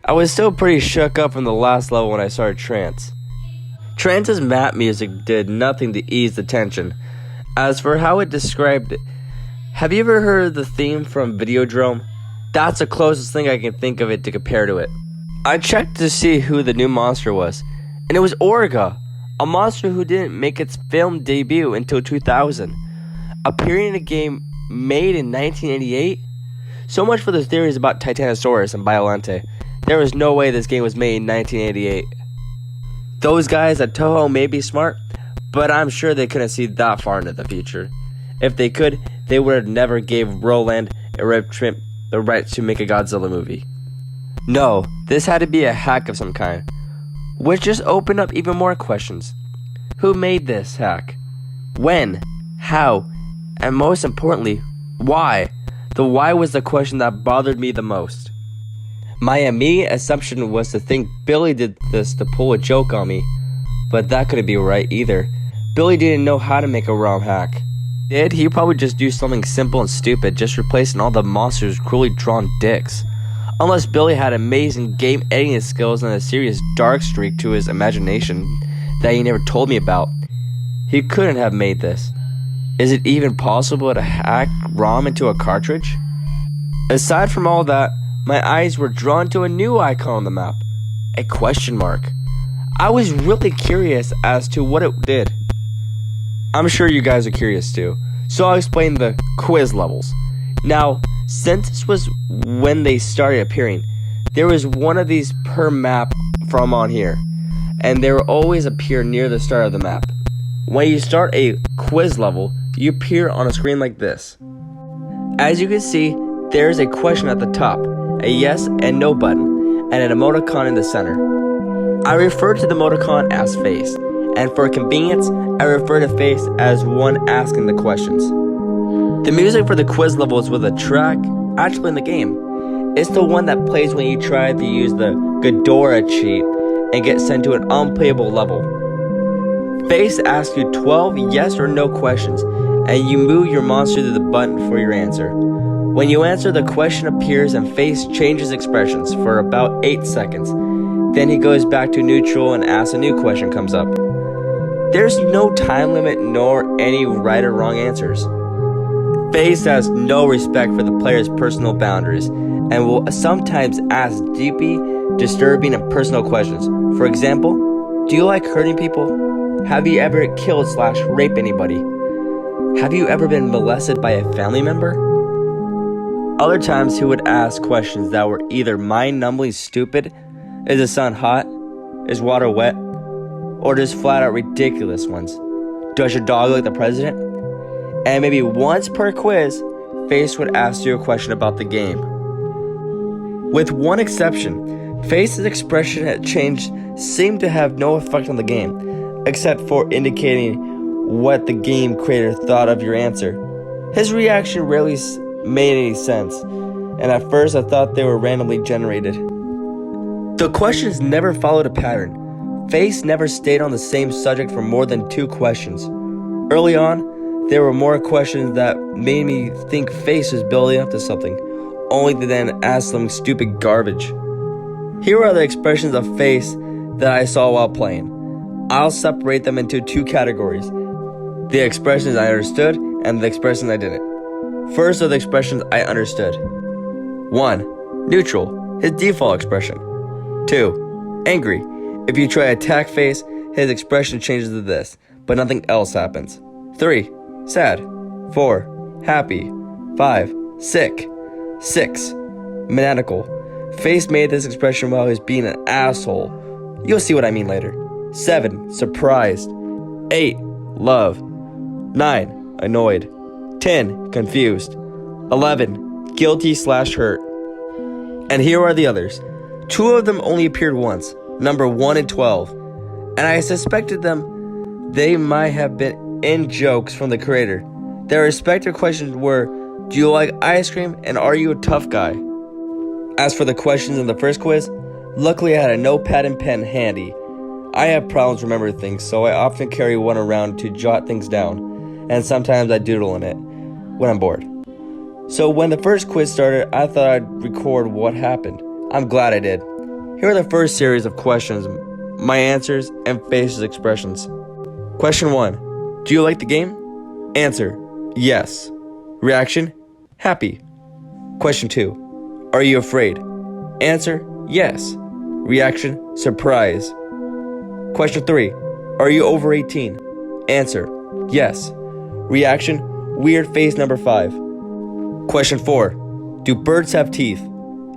I was still pretty shook up from the last level when I started Trance. Trance's map music did nothing to ease the tension. As for how it described it, have you ever heard the theme from Videodrome? That's the closest thing I can think of it to compare to it. I checked to see who the new monster was, and it was Origa, a monster who didn't make its film debut until 2000, appearing in a game made in 1988. So much for the theories about Titanosaurus and Biolante. There was no way this game was made in 1988. Those guys at Toho may be smart, but I'm sure they couldn't see that far into the future. If they could, they would have never gave Roland and Red Trimp the rights to make a Godzilla movie. No, this had to be a hack of some kind, which just opened up even more questions. Who made this hack? When? How? And most importantly, why? The why was the question that bothered me the most. My immediate assumption was to think Billy did this to pull a joke on me, but that couldn't be right either. Billy didn't know how to make a ROM hack. He'd probably just do something simple and stupid, just replacing all the monsters with cruelly drawn dicks. Unless Billy had amazing game editing skills and a serious dark streak to his imagination that he never told me about, he couldn't have made this. Is it even possible to hack ROM into a cartridge? Aside from all that, my eyes were drawn to a new icon on the map, a question mark. I was really curious as to what it did. I'm sure you guys are curious too, so I'll explain the quiz levels. Now, since this was when they started appearing, there was one of these per map from on here, and they will always appear near the start of the map. When you start a quiz level, you appear on a screen like this. As you can see, there is a question at the top, a yes and no button, and an emoticon in the center. I refer to the emoticon as face, and for convenience, I refer to face as one asking the questions. The music for the quiz level is with a track actually in the game. It's the one that plays when you try to use the Ghidorah cheat and get sent to an unplayable level. Face asks you 12 yes or no questions, and you move your monster to the button for your answer. When you answer, the question appears and Face changes expressions for about 8 seconds. Then he goes back to neutral and asks a new question comes up. There's no time limit nor any right or wrong answers. Face has no respect for the player's personal boundaries and will sometimes ask deeply disturbing and personal questions. For example, do you like hurting people? Have you ever killed/raped anybody? Have you ever been molested by a family member? Other times he would ask questions that were either mind-numbingly stupid, is the sun hot, is water wet, or just flat out ridiculous ones. Does your dog like the president? And maybe once per quiz, Face would ask you a question about the game. With one exception, Face's expression had changed seemed to have no effect on the game, except for indicating what the game creator thought of your answer. His reaction rarely made any sense, and at first I thought they were randomly generated. The questions never followed a pattern. Face never stayed on the same subject for more than 2 questions. Early on, there were more questions that made me think Face was building up to something, only to then ask some stupid garbage. Here are the expressions of Face that I saw while playing. I'll separate them into 2 categories: the expressions I understood and the expressions I didn't. First are the expressions I understood. 1. Neutral, his default expression. 2. Angry. If you try to attack Face, his expression changes to this, but nothing else happens. 3. Sad. 4. Happy. 5. Sick. 6. Maniacal. Face made this expression while he was being an asshole. You'll see what I mean later. 7. Surprised. 8. Love. 9. Annoyed. 10. Confused. 11. Guilty/hurt. And here are the others. 2 of them only appeared once, number 1 and 12, and I suspected they might have been in jokes from the creator. Their respective questions were, do you like ice cream and are you a tough guy? As for the questions in the first quiz, luckily I had a notepad and pen handy. I have problems remembering things, so I often carry one around to jot things down, and sometimes I doodle in it when I'm bored. So when the first quiz started, I thought I'd record what happened. I'm glad I did. Here are the first series of questions, my answers, and facial expressions. Question 1. Do you like the game? Answer, yes. Reaction, happy. Question 2. Are you afraid? Answer, yes. Reaction, surprise. Question 3. Are you over 18? Answer, yes. Reaction, weird face number 5. Question 4. Do birds have teeth?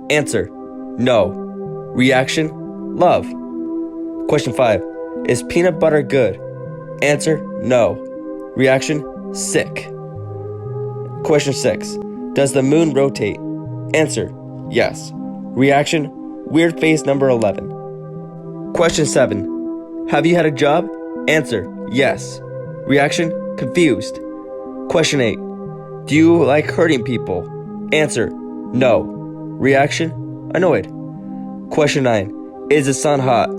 Answer, no. Reaction, love. Question 5. Is peanut butter good? Answer, no. Reaction, sick. Question 6. Does the moon rotate? Answer, yes. Reaction, weird face number 11. Question 7. Have you had a job? Answer, yes. Reaction, confused. Question 8. Do you like hurting people? Answer, no. Reaction, annoyed. Question 9. Is the sun hot?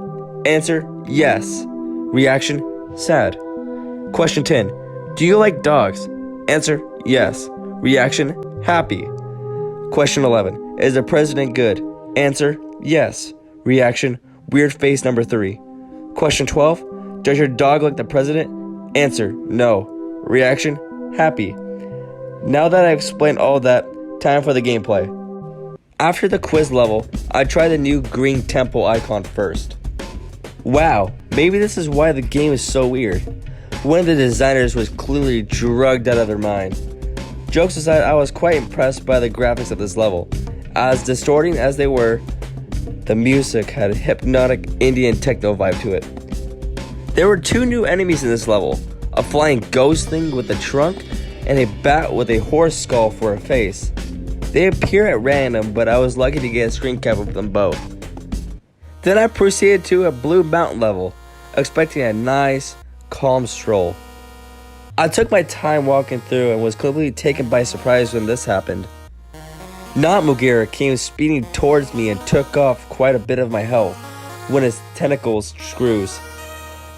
Answer, yes. Reaction, sad. Question 10. Do you like dogs? Answer, yes. Reaction, happy. Question 11. Is the president good? Answer, yes. Reaction, weird face number 3. Question 12. Does your dog like the president? Answer, no. Reaction, happy. Now that I've explained all that, time for the gameplay. After the quiz level, I tried the new green temple icon first. Wow, maybe this is why the game is so weird. One of the designers was clearly drugged out of their mind. Jokes aside, I was quite impressed by the graphics of this level. As distorting as they were, the music had a hypnotic Indian techno vibe to it. There were 2 new enemies in this level, a flying ghost thing with a trunk and a bat with a horse skull for a face. They appear at random, but I was lucky to get a screen cap of them both. Then I proceeded to a blue mountain level, expecting a nice, calm stroll. I took my time walking through and was completely taken by surprise when this happened. Mugira came speeding towards me and took off quite a bit of my health when his tentacles screws.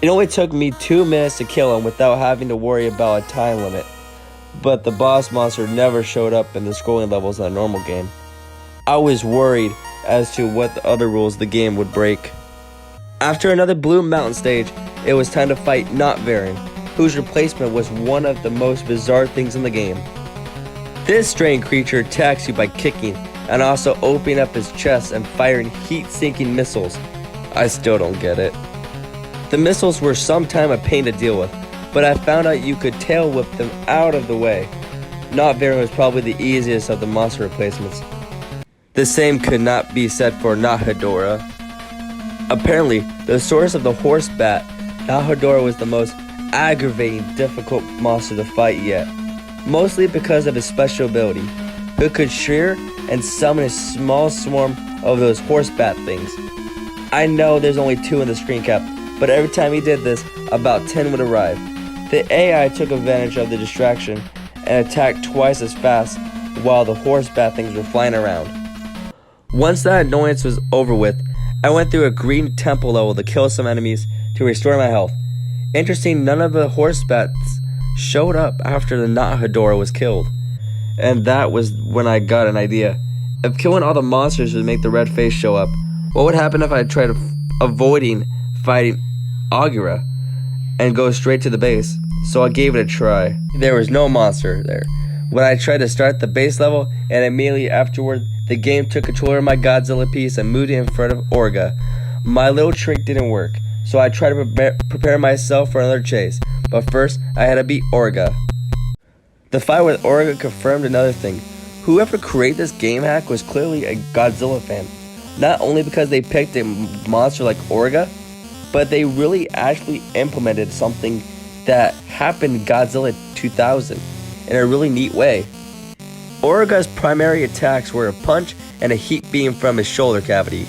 It only took me 2 minutes to kill him without having to worry about a time limit, but the boss monster never showed up in the scrolling levels in a normal game. I was worried as to what the other rules the game would break. After another blue mountain stage, it was time to fight Notvaran, whose replacement was one of the most bizarre things in the game. This strange creature attacks you by kicking and also opening up his chest and firing heat-sinking missiles. I still don't get it. The missiles were sometime a pain to deal with, but I found out you could tail whip them out of the way. Notvaran was probably the easiest of the monster replacements. The same could not be said for Nahadora. Apparently, the source of the horse bat, Nahadora was the most aggravating, difficult monster to fight yet, mostly because of his special ability, who could shear and summon a small swarm of those horse bat things. I know there's only 2 in the screen cap, but every time he did this, about 10 would arrive. The AI took advantage of the distraction and attacked twice as fast while the horse bat things were flying around. Once that annoyance was over with, I went through a green temple level to kill some enemies to restore my health. Interesting, none of the horse bats showed up after the Nahadora was killed. And that was when I got an idea. If killing all the monsters would make the red face show up, what would happen if I tried avoiding fighting Agura and go straight to the base? So I gave it a try. There was no monster there. When I tried to start the base level, and immediately afterward, the game took control of my Godzilla piece and moved it in front of Orga. My little trick didn't work, so I tried to prepare myself for another chase. But first, I had to beat Orga. The fight with Orga confirmed another thing. Whoever created this game hack was clearly a Godzilla fan. Not only because they picked a monster like Orga, but they really actually implemented something that happened in Godzilla 2000 in a really neat way. Orga's primary attacks were a punch and a heat beam from his shoulder cavity.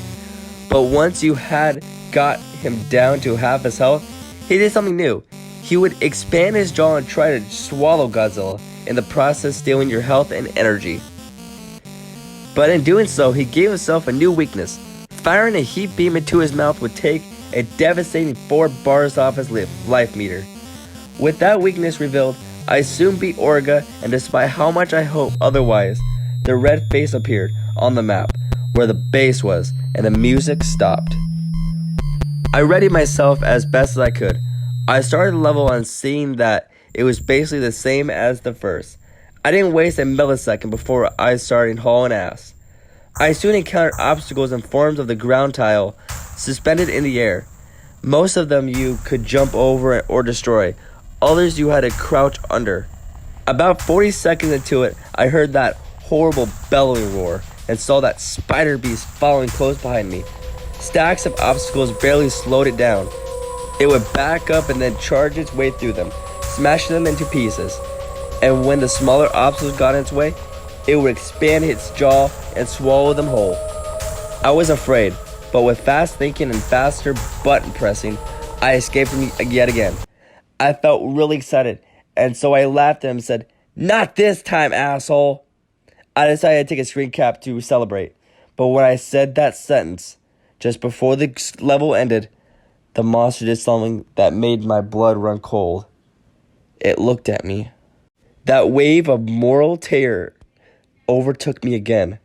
But once you had got him down to half his health, he did something new. He would expand his jaw and try to swallow Godzilla, in the process stealing your health and energy. But in doing so, he gave himself a new weakness. Firing a heat beam into his mouth would take a devastating 4 bars off his life meter. With that weakness revealed, I soon beat Orga, and despite how much I hope otherwise, the red face appeared on the map. where the bass was, and the music stopped. I readied myself as best as I could. I started the level on seeing that it was basically the same as the first. I didn't waste a millisecond before I started hauling ass. I soon encountered obstacles in forms of the ground tile suspended in the air. Most of them you could jump over or destroy. Others you had to crouch under. About 40 seconds into it, I heard that horrible bellowing roar and saw that spider beast following close behind me. Stacks of obstacles barely slowed it down. It would back up and then charge its way through them, smashing them into pieces. And when the smaller obstacles got in its way, it would expand its jaw and swallow them whole. I was afraid, but with fast thinking and faster button pressing, I escaped from yet again. I felt really excited, and so I laughed at him and said, "Not this time, asshole!" I decided to take a screen cap to celebrate, but when I said that sentence, just before the level ended, the monster did something that made my blood run cold. It looked at me. That wave of moral terror overtook me again,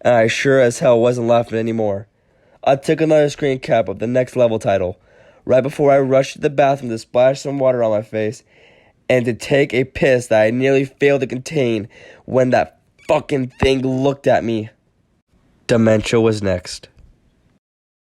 and I sure as hell wasn't laughing anymore. I took another screen cap of the next level title, right before I rushed to the bathroom to splash some water on my face, and to take a piss that I nearly failed to contain when that fucking thing looked at me. Dementia was next.